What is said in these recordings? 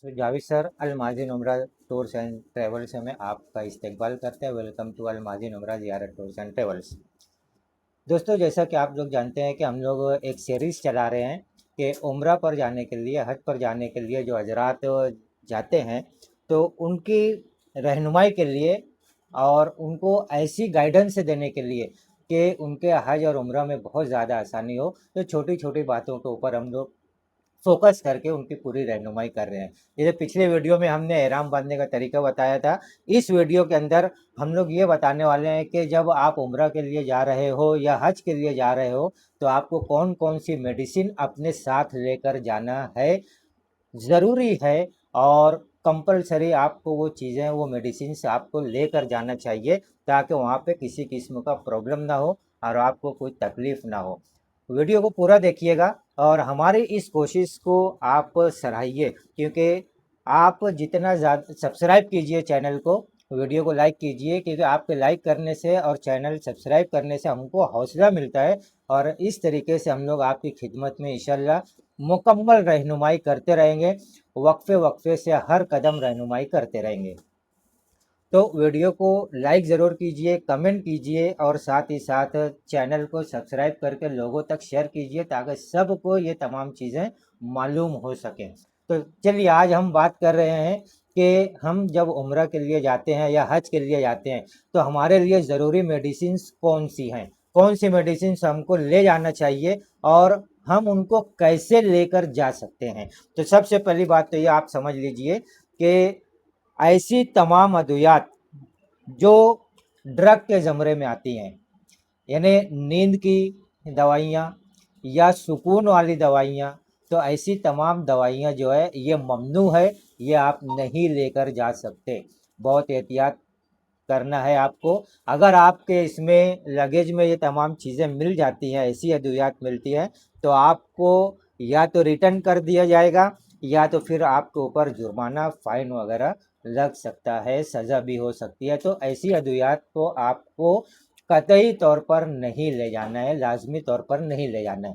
तो जावेद सर, अलमाज़िन उम्रा tours and travels में आपका इस्तकबाल करते हैं। वेलकम टू अलमाज़िन उम्रा ज़ियारत टूर्स एंड ट्रेवल्स। दोस्तों, जैसा कि आप लोग जानते हैं कि हम लोग एक सीरीज़ चला रहे हैं कि उम्रा पर जाने के लिए, हज पर जाने के लिए जो हजरात जाते हैं, तो उनकी रहनुमाई के लिए और उनको ऐसी गाइडेंस देने के लिए कि उनके हज और उम्रा में बहुत ज़्यादा आसानी हो, तो छोटी छोटी बातों के ऊपर हम लोग फोकस करके उनकी पूरी रहनुमाई कर रहे हैं। जैसे पिछले वीडियो में हमने एहराम बांधने का तरीका बताया था, इस वीडियो के अंदर हम लोग ये बताने वाले हैं कि जब आप उम्रा के लिए जा रहे हो या हज के लिए जा रहे हो, तो आपको कौन कौन सी मेडिसिन अपने साथ लेकर जाना है, ज़रूरी है और कंपलसरी आपको वो चीज़ें, वो मेडिसिन आपको लेकर जाना चाहिए, ताकि वहाँ पे किसी किस्म का प्रॉब्लम ना हो और आपको कोई तकलीफ़ ना हो। वीडियो को पूरा देखिएगा और हमारी इस कोशिश को आप सराहिए, क्योंकि आप जितना ज़्यादा सब्सक्राइब कीजिए चैनल को, वीडियो को लाइक कीजिए, क्योंकि आपके लाइक करने से और चैनल सब्सक्राइब करने से हमको हौसला मिलता है और इस तरीके से हम लोग आपकी खिदमत में इंशाल्लाह मुकम्मल रहनुमाई करते रहेंगे। वक्फे वक्फे से हर कदम रहनुमाई करते रहेंगे। तो वीडियो को लाइक ज़रूर कीजिए, कमेंट कीजिए और साथ ही साथ चैनल को सब्सक्राइब करके लोगों तक शेयर कीजिए, ताकि सबको ये तमाम चीज़ें मालूम हो सकें। तो चलिए, आज हम बात कर रहे हैं कि हम जब उम्रा के लिए जाते हैं या हज के लिए जाते हैं, तो हमारे लिए ज़रूरी मेडिसिन्स कौन सी हैं, कौन सी मेडिसिन्स हमको ले जाना चाहिए और हम उनको कैसे लेकर जा सकते हैं। तो सबसे पहली बात तो ये आप समझ लीजिए कि ऐसी तमाम अद्वियात जो ड्रग के ज़मरे में आती हैं, यानी नींद की दवाइयाँ या सुकून वाली दवाइयाँ, तो ऐसी तमाम दवाइयाँ जो है ये ममनू है, ये आप नहीं लेकर जा सकते। बहुत एहतियात करना है आपको। अगर आपके इसमें लगेज में ये तमाम चीज़ें मिल जाती हैं, ऐसी अद्वियात मिलती हैं, तो आपको या तो रिटर्न कर दिया जाएगा या तो फिर आपके ऊपर जुर्माना, फ़ाइन वगैरह लग सकता है, सज़ा भी हो सकती है। तो ऐसी अद्वियात को आपको कतई तौर पर नहीं ले जाना है, लाजमी तौर पर नहीं ले जाना है।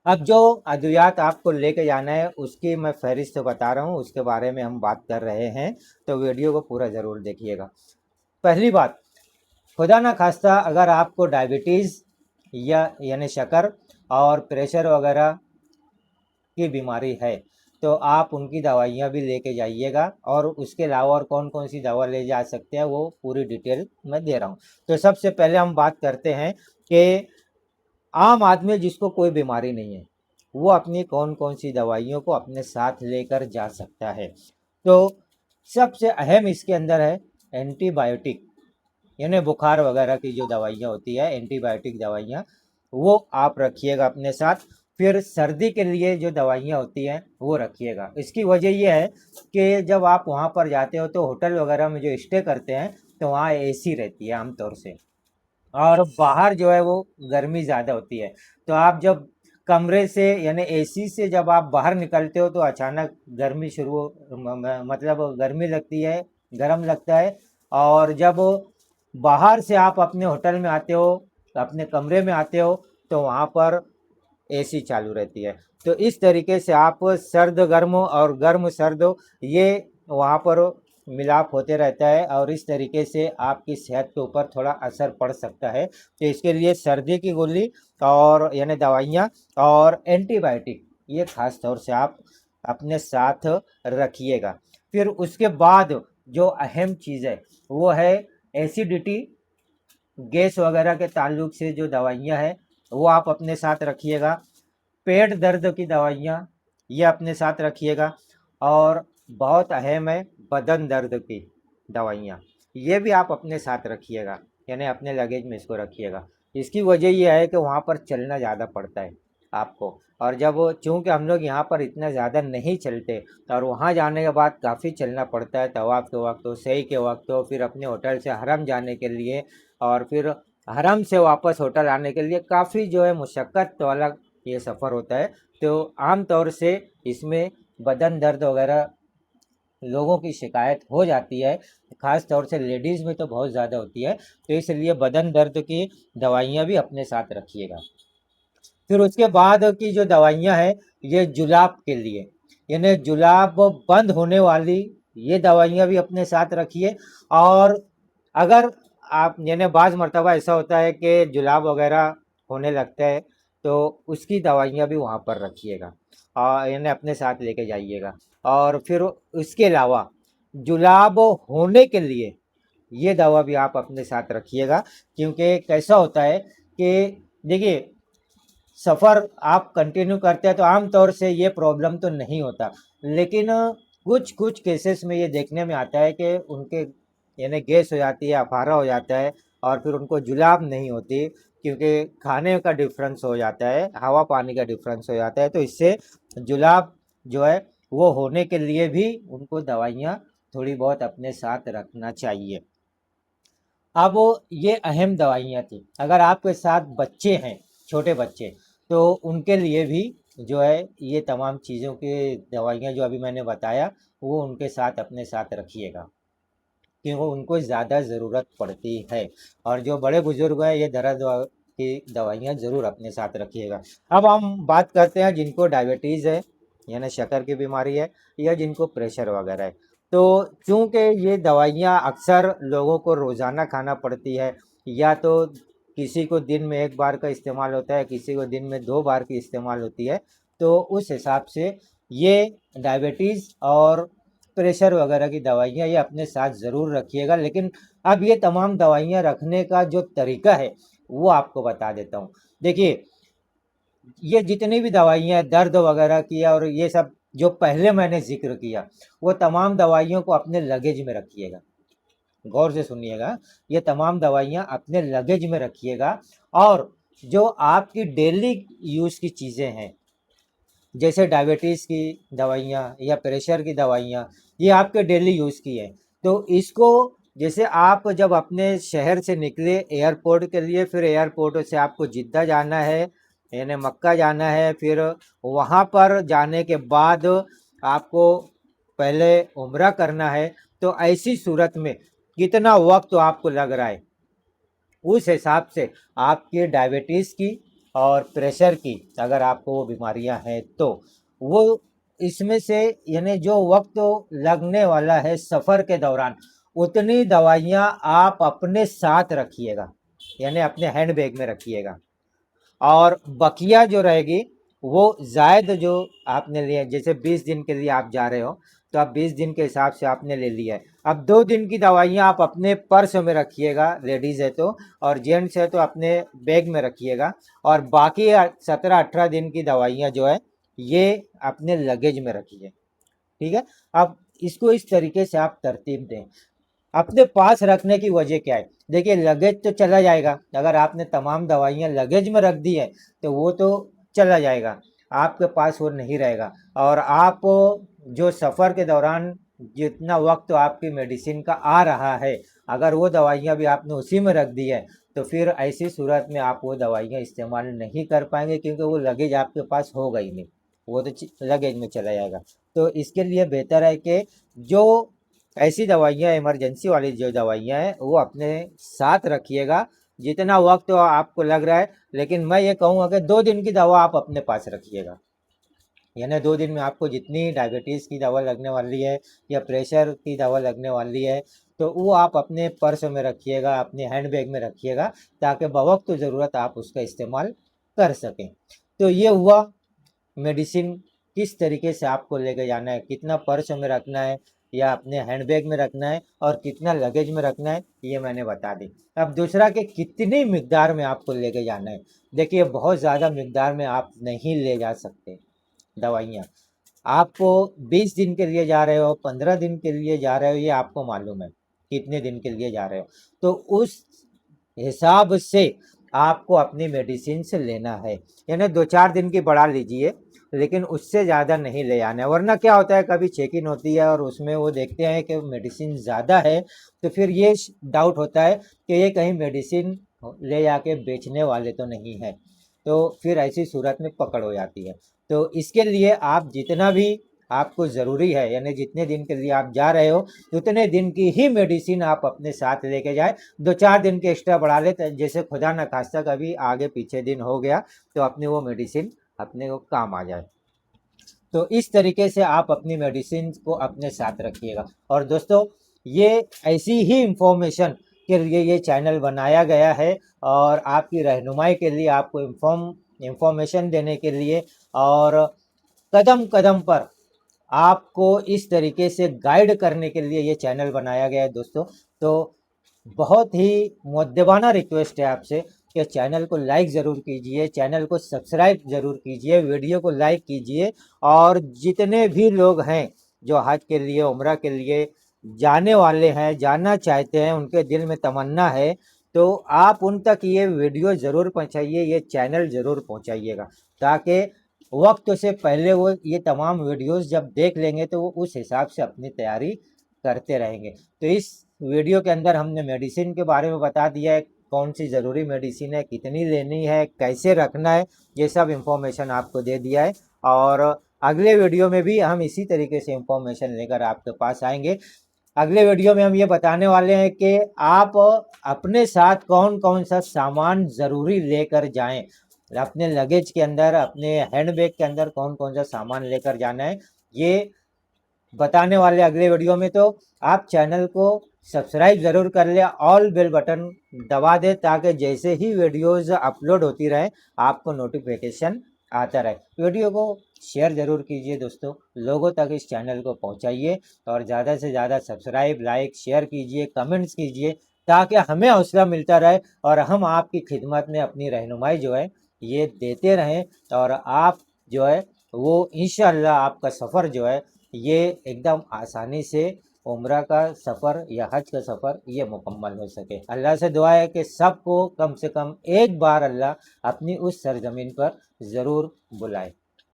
अब जो अद्वियात आपको लेके जाना है उसकी मैं फहरिस्त बता रहा हूँ, उसके बारे में हम बात कर रहे हैं, तो वीडियो को पूरा ज़रूर देखिएगा। पहली बात, खुदा ना खास्ता अगर आपको डायबिटीज़ या यानी शक्कर और प्रेशर वगैरह की बीमारी है, तो आप उनकी दवाइयाँ भी लेके जाइएगा और उसके अलावा और कौन कौन सी दवा ले जा सकते हैं वो पूरी डिटेल मैं दे रहा हूँ। तो सबसे पहले हम बात करते हैं कि आम आदमी जिसको कोई बीमारी नहीं है, वो अपनी कौन कौन सी दवाइयों को अपने साथ लेकर जा सकता है। तो सबसे अहम इसके अंदर है एंटीबायोटिक, यानी बुखार वगैरह की जो दवाइयाँ होती है, एंटीबायोटिक दवाइयाँ, वो आप रखिएगा अपने साथ। फिर सर्दी के लिए जो दवाइयाँ होती हैं वो रखिएगा। इसकी वजह ये है कि जब आप वहाँ पर जाते हो तो होटल वगैरह में जो स्टे करते हैं, तो वहाँ एसी रहती है आमतौर से, और बाहर जो है वो गर्मी ज़्यादा होती है। तो आप जब कमरे से यानी एसी से जब आप बाहर निकलते हो तो अचानक गर्मी शुरू मतलब गर्मी लगती है, गर्म लगता है। और जब बाहर से आप अपने होटल में आते हो, अपने कमरे में आते हो, तो वहाँ पर एसी चालू रहती है। तो इस तरीके से आप सर्द गर्म और गर्म सर्द ये वहाँ पर मिलाप होते रहता है और इस तरीके से आपकी सेहत के ऊपर थोड़ा असर पड़ सकता है। तो इसके लिए सर्दी की गोली और यानी दवाइयाँ और एंटीबायोटिक ये ख़ास तौर से आप अपने साथ रखिएगा। फिर उसके बाद जो अहम चीज़ है वो है एसिडिटी, गैस वगैरह के ताल्लुक से जो दवाइयाँ हैं वो आप अपने साथ रखिएगा। पेट दर्द की दवाइयाँ ये अपने साथ रखिएगा। और बहुत अहम है बदन दर्द की दवाइयाँ, ये भी आप अपने साथ रखिएगा, यानी अपने लगेज में इसको रखिएगा। इसकी वजह ये है कि वहाँ पर चलना ज़्यादा पड़ता है आपको, और जब चूँकि हम लोग यहाँ पर इतना ज़्यादा नहीं चलते और वहाँ जाने के बाद काफ़ी चलना पड़ता है, तवाफ़ के वक्त हो, सही के वक्त हो, फिर अपने होटल से हरम जाने के लिए और फिर हरम से वापस होटल आने के लिए काफ़ी जो है मुशक्क़त वाला ये सफ़र होता है। तो आम तौर से इसमें बदन दर्द वगैरह लोगों की शिकायत हो जाती है, ख़ास तौर से लेडीज़ में तो बहुत ज़्यादा होती है। तो इसलिए बदन दर्द की दवाइयाँ भी अपने साथ रखिएगा। फिर उसके बाद की जो दवाइयाँ हैं ये जुलाब के लिए, यानी जुलाब बंद होने वाली ये दवाइयाँ भी अपने साथ रखिए। और अगर आप यानी बाज़ मर्तबा ऐसा होता है कि जुलाब वगैरह होने लगता है तो उसकी दवाइयाँ भी वहाँ पर रखिएगा और यानी अपने साथ लेके जाइएगा। और फिर उसके अलावा जुलाब होने के लिए ये दवा भी आप अपने साथ रखिएगा, क्योंकि कैसा होता है कि देखिए सफ़र आप कंटिन्यू करते हैं तो आम तौर से ये प्रॉब्लम तो नहीं होता, लेकिन कुछ कुछ केसेस में ये देखने में आता है कि उनके यानी गैस हो जाती है, अफारा हो जाता है और फिर उनको जुलाब नहीं होती, क्योंकि खाने का डिफरेंस हो जाता है, हवा पानी का डिफरेंस हो जाता है। तो इससे जुलाब जो है वो होने के लिए भी उनको दवाइयाँ थोड़ी बहुत अपने साथ रखना चाहिए। अब ये अहम दवाइयाँ थी। अगर आपके साथ बच्चे हैं, छोटे बच्चे, तो उनके लिए भी जो है ये तमाम चीज़ों की दवाइयाँ जो अभी मैंने बताया वो उनके साथ अपने साथ रखिएगा, क्योंकि उनको ज़्यादा ज़रूरत पड़ती है। और जो बड़े बुजुर्ग हैं ये दर्द की दवाइयाँ ज़रूर अपने साथ रखिएगा। अब हम बात करते हैं जिनको डायबिटीज़ है यानी शक्कर की बीमारी है या जिनको प्रेशर वगैरह है। तो चूँकि ये दवाइयाँ अक्सर लोगों को रोज़ाना खाना पड़ती है, या तो किसी को दिन में 1 बार का इस्तेमाल होता है, किसी को दिन में 2 बार की इस्तेमाल होती है, तो उस हिसाब से ये डायबिटीज़ और प्रेशर वगैरह की दवाइयाँ ये अपने साथ ज़रूर रखिएगा। लेकिन अब ये तमाम दवाइयाँ रखने का जो तरीका है वो आपको बता देता हूँ। देखिए ये जितनी भी दवाइयाँ दर्द वगैरह की और ये सब जो पहले मैंने ज़िक्र किया, वो तमाम दवाइयों को अपने लगेज में रखिएगा। गौर से सुनिएगा, ये तमाम दवाइयाँ अपने लगेज में रखिएगा। और जो आपकी डेली यूज़ की चीज़ें हैं, जैसे डायबिटीज़ की दवाइयाँ या प्रेशर की दवाइयाँ, ये आपके डेली यूज़ की है। तो इसको जैसे आप जब अपने शहर से निकले एयरपोर्ट के लिए, फिर एयरपोर्ट से आपको जिद्दा जाना है यानी मक्का जाना है, फिर वहाँ पर जाने के बाद आपको पहले उम्रा करना है, तो ऐसी सूरत में कितना वक्त आपको लग रहा है, उस हिसाब से आपकी डायबिटीज़ की और प्रेशर की अगर आपको वो बीमारियां हैं तो वो इसमें से यानी जो वक्त लगने वाला है सफ़र के दौरान, उतनी दवाइयां आप अपने साथ रखिएगा, यानी अपने हैंड बैग में रखिएगा। और बकिया जो रहेगी वो ज़ायद जो आपने लिया, जैसे 20 दिन के लिए आप जा रहे हो तो आप 20 दिन के हिसाब से आपने ले लिया है। अब 2 दिन की दवाइयाँ आप अपने पर्स में रखिएगा, लेडीज़ है तो, और जेंट्स है तो अपने बैग में रखिएगा। और बाकी 17-18 दिन की दवाइयाँ जो है ये अपने लगेज में रखिए। ठीक है। अब इसको इस तरीके से आप तरतीब दें। अपने पास रखने की वजह क्या है? देखिए लगेज तो चला जाएगा, अगर आपने तमाम दवाइयाँ लगेज में रख दी है तो वो तो चला जाएगा, आपके पास वो नहीं रहेगा। और आप जो सफ़र के दौरान जितना वक्त आपकी मेडिसिन का आ रहा है, अगर वो दवाइयाँ भी आपने उसी में रख दी है तो फिर ऐसी सूरत में आप वो दवाइयाँ इस्तेमाल नहीं कर पाएंगे, क्योंकि वो लगेज आपके पास होगा ही नहीं, वो तो लगेज में चला जाएगा। तो इसके लिए बेहतर है कि जो ऐसी दवाइयाँ इमरजेंसी वाली जो दवाइयाँ हैं वो अपने साथ रखिएगा जितना वक्त आपको लग रहा है। लेकिन मैं ये कहूँगा कि 2 दिन की दवा आप अपने पास रखिएगा, यानी 2 दिन में आपको जितनी डायबिटीज़ की दवा लगने वाली है या प्रेशर की दवा लगने वाली है तो वो आप अपने पर्स में रखिएगा, अपने हैंड बैग में रखिएगा, ताकि बवक्त ज़रूरत आप उसका इस्तेमाल कर सकें। तो ये हुआ मेडिसिन किस तरीके से आपको लेके जाना है, कितना पर्स में रखना है या अपने हैंडबैग में रखना है और कितना लगेज में रखना है, ये मैंने बता दी। अब दूसरा कि कितनी मिकदार में आपको लेके जाना है। देखिए बहुत ज़्यादा मिकदार में आप नहीं ले जा सकते दवाइयाँ। आपको 20 दिन के लिए जा रहे हो, 15 दिन के लिए जा रहे हो, ये आपको मालूम है कितने दिन के लिए जा रहे हो, तो उस हिसाब से आपको अपनी मेडिसिन से लेना है। यानी 2-4 दिन की बढ़ा लीजिए, लेकिन उससे ज़्यादा नहीं ले आना है। वरना क्या होता है, कभी चेकिंग होती है और उसमें वो देखते हैं कि मेडिसिन ज़्यादा है, तो फिर ये डाउट होता है कि ये कहीं मेडिसिन ले जाके बेचने वाले तो नहीं है, तो फिर ऐसी सूरत में पकड़ हो जाती है। तो इसके लिए आप जितना भी आपको ज़रूरी है, यानी जितने दिन के लिए आप जा रहे हो उतने दिन की ही मेडिसिन आप अपने साथ लेके जाए। 2-4 दिन के एक्स्ट्रा बढ़ा ले, जैसे खुदा न खास्ता कभी आगे पीछे दिन हो गया तो अपनी वो मेडिसिन अपने को काम आ जाए। तो इस तरीके से आप अपनी मेडिसिन को अपने साथ रखिएगा। और दोस्तों ये ऐसी ही इंफॉर्मेशन के लिए ये चैनल बनाया गया है और आपकी रहनुमाई के लिए, आपको इंफॉर्मेशन देने के लिए और कदम कदम पर आपको इस तरीके से गाइड करने के लिए ये चैनल बनाया गया है दोस्तों। तो बहुत ही मुद्दबाना रिक्वेस्ट है आपसे कि चैनल को लाइक ज़रूर कीजिए, चैनल को सब्सक्राइब ज़रूर कीजिए, वीडियो को लाइक कीजिए और जितने भी लोग हैं जो हज के लिए, उम्रा के लिए जाने वाले हैं, जाना चाहते हैं, उनके दिल में तमन्ना है, तो आप उन तक ये वीडियो ज़रूर पहुंचाइए, ये चैनल ज़रूर पहुंचाइएगा, ताकि वक्त से पहले वो ये तमाम वीडियोस जब देख लेंगे तो वो उस हिसाब से अपनी तैयारी करते रहेंगे। तो इस वीडियो के अंदर हमने मेडिसिन के बारे में बता दिया है, कौन सी ज़रूरी मेडिसिन है, कितनी लेनी है, कैसे रखना है, ये सब इंफॉर्मेशन आपको दे दिया है। और अगले वीडियो में भी हम इसी तरीके से इंफॉर्मेशन लेकर आपके पास आएंगे। अगले वीडियो में हम ये बताने वाले हैं कि आप अपने साथ कौन कौन सा सामान ज़रूरी लेकर जाएं, अपने लगेज के अंदर, अपने हैंडबैग के अंदर कौन कौन सा सामान लेकर जाना है, ये बताने वाले अगले वीडियो में। तो आप चैनल को सब्सक्राइब ज़रूर कर ले, ऑल बेल बटन दबा दे, ताकि जैसे ही वीडियोज़ अपलोड होती रहे आपको नोटिफिकेशन आता रहे। वीडियो को शेयर ज़रूर कीजिए दोस्तों, लोगों तक इस चैनल को पहुंचाइए और ज़्यादा से ज़्यादा सब्सक्राइब, लाइक, शेयर कीजिए, कमेंट्स कीजिए, ताकि हमें हौसला मिलता रहे और हम आपकी खिदमत में अपनी रहनुमाई जो है ये देते रहें और आप जो है वो इंशाअल्लाह आपका सफ़र जो है ये एकदम आसानी से उम्रा का सफ़र या हज का सफ़र ये मुकम्मल हो सके। अल्लाह से दुआ है कि सबको कम से कम एक बार अल्लाह अपनी उस सरजमीन पर ज़रूर बुलाए।